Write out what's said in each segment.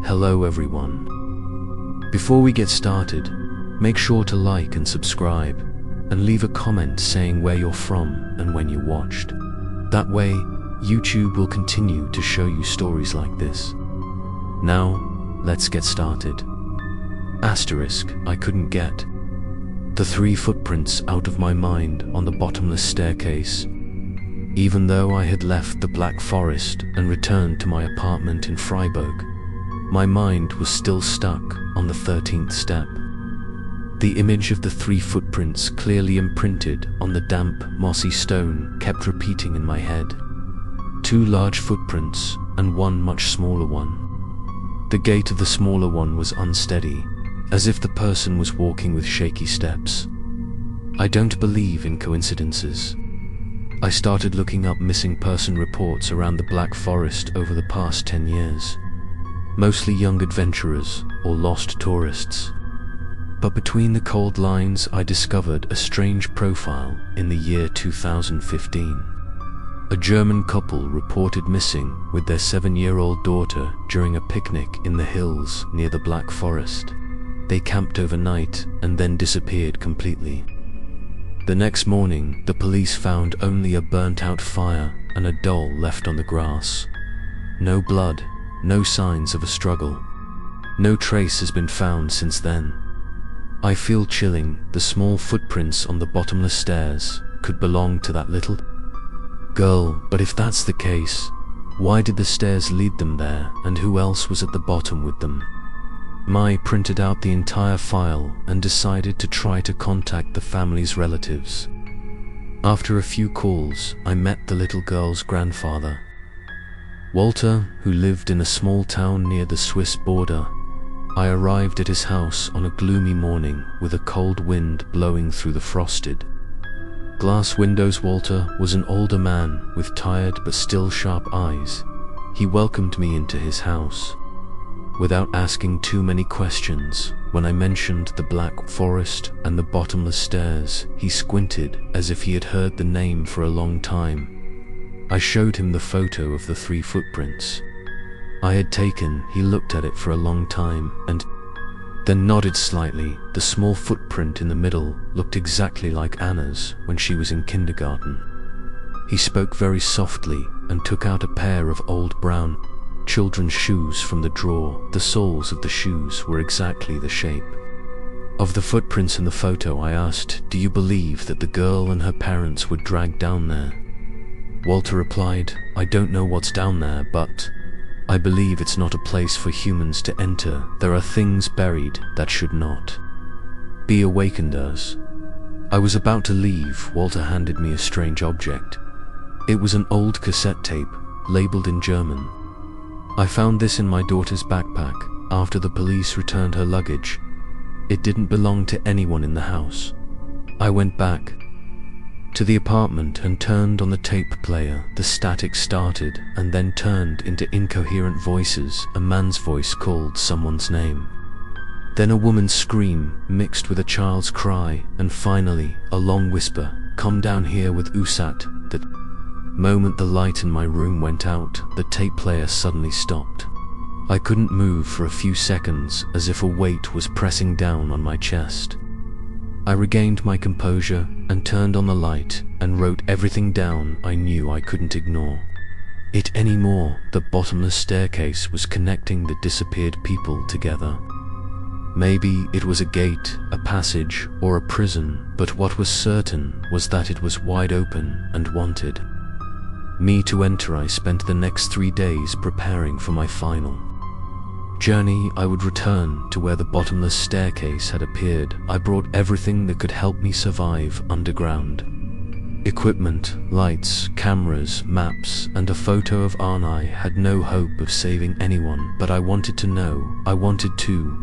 Hello everyone. Before we get started, make sure to like and subscribe, and leave a comment saying where you're from and when you watched. That way, YouTube will continue to show you stories like this. Now, let's get started. Asterisk, I couldn't get the 3 footprints out of my mind on the bottomless staircase. Even though I had left the Black Forest and returned to my apartment in Freiburg, my mind was still stuck on the 13th step. The image of the 3 footprints clearly imprinted on the damp, mossy stone kept repeating in my head. 2 large footprints and 1 much smaller one. The gait of the smaller one was unsteady, as if the person was walking with shaky steps. I don't believe in coincidences. I started looking up missing person reports around the Black Forest over the past 10 years. Mostly young adventurers or lost tourists. But between the cold lines I discovered a strange profile in the year 2015. A German couple reported missing with their 7-year-old daughter during a picnic in the hills near the Black Forest. They camped overnight and then disappeared completely. The next morning, the police found only a burnt-out fire and a doll left on the grass. No blood, no signs of a struggle. No trace has been found since then. I feel chilling. The small footprints on the bottomless stairs could belong to that little girl, but if that's the case, why did the stairs lead them there, and who else was at the bottom with them? I printed out the entire file and decided to try to contact the family's relatives. After a few calls, I met the little girl's grandfather, Walter, who lived in a small town near the Swiss border. I arrived at his house on a gloomy morning with a cold wind blowing through the frosted glass windows. Walter was an older man with tired but still sharp eyes. He welcomed me into his house without asking too many questions. When I mentioned the Black Forest and the bottomless stairs, he squinted as if he had heard the name for a long time. I showed him the photo of the 3 footprints I had taken. He looked at it for a long time and then nodded slightly. The small footprint in the middle looked exactly like Anna's when she was in kindergarten. He spoke very softly and took out a pair of old brown children's shoes from the drawer. The soles of the shoes were exactly the shape of the footprints in the photo. I asked, "Do you believe that the girl and her parents were dragged down there?" Walter replied, "I don't know what's down there, but I believe it's not a place for humans to enter. There are things buried that should not be awakened as." I was about to leave. Walter handed me a strange object. It was an old cassette tape, labeled in German. I found this in my daughter's backpack after the police returned her luggage. It didn't belong to anyone in the house. I went back to the apartment and turned on the tape player. The static started and then turned into incoherent voices. A man's voice called someone's name, then a woman's scream mixed with a child's cry, and finally a long whisper, "Come down here with Usat." The moment the light in my room went out, the tape player suddenly stopped. I couldn't move for a few seconds, as if a weight was pressing down on my chest. I regained my composure and turned on the light and wrote everything down I knew I couldn't ignore it anymore. The bottomless staircase was connecting the disappeared people together. Maybe it was a gate, a passage, or a prison, but what was certain was that it was wide open and wanted me to enter. I spent the next 3 days preparing for my final journey. I would return to where the bottomless staircase had appeared. I brought everything that could help me survive underground. Equipment, lights, cameras, maps, and a photo of Arne. I had no hope of saving anyone, but I wanted to know. I wanted to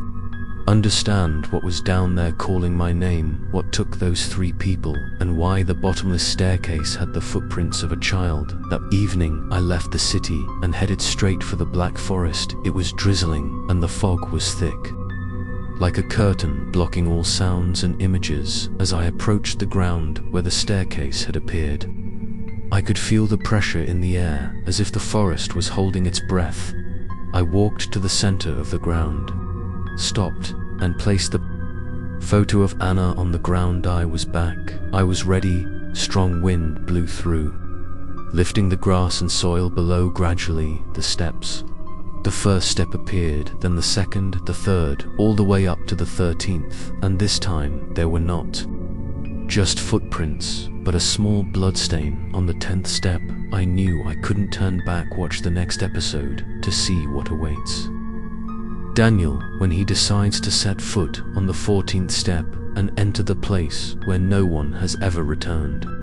understand what was down there calling my name, what took those 3 people, and why the bottomless staircase had the footprints of a child. That evening, I left the city and headed straight for the Black Forest. It was drizzling and the fog was thick, like a curtain blocking all sounds and images. As I approached the ground where the staircase had appeared, I could feel the pressure in the air, as if the forest was holding its breath. I walked to the center of the ground, stopped, and placed the photo of Anna on the ground. I was back. I was ready. Strong wind blew through, lifting the grass and soil below. Gradually, the steps. The first step appeared, then the second, the third, all the way up to the 13th, and this time there were not just footprints, but a small bloodstain on the 10th step. I knew I couldn't turn back. Watch the next episode to see what awaits Daniel when he decides to set foot on the 14th step and enter the place where no one has ever returned.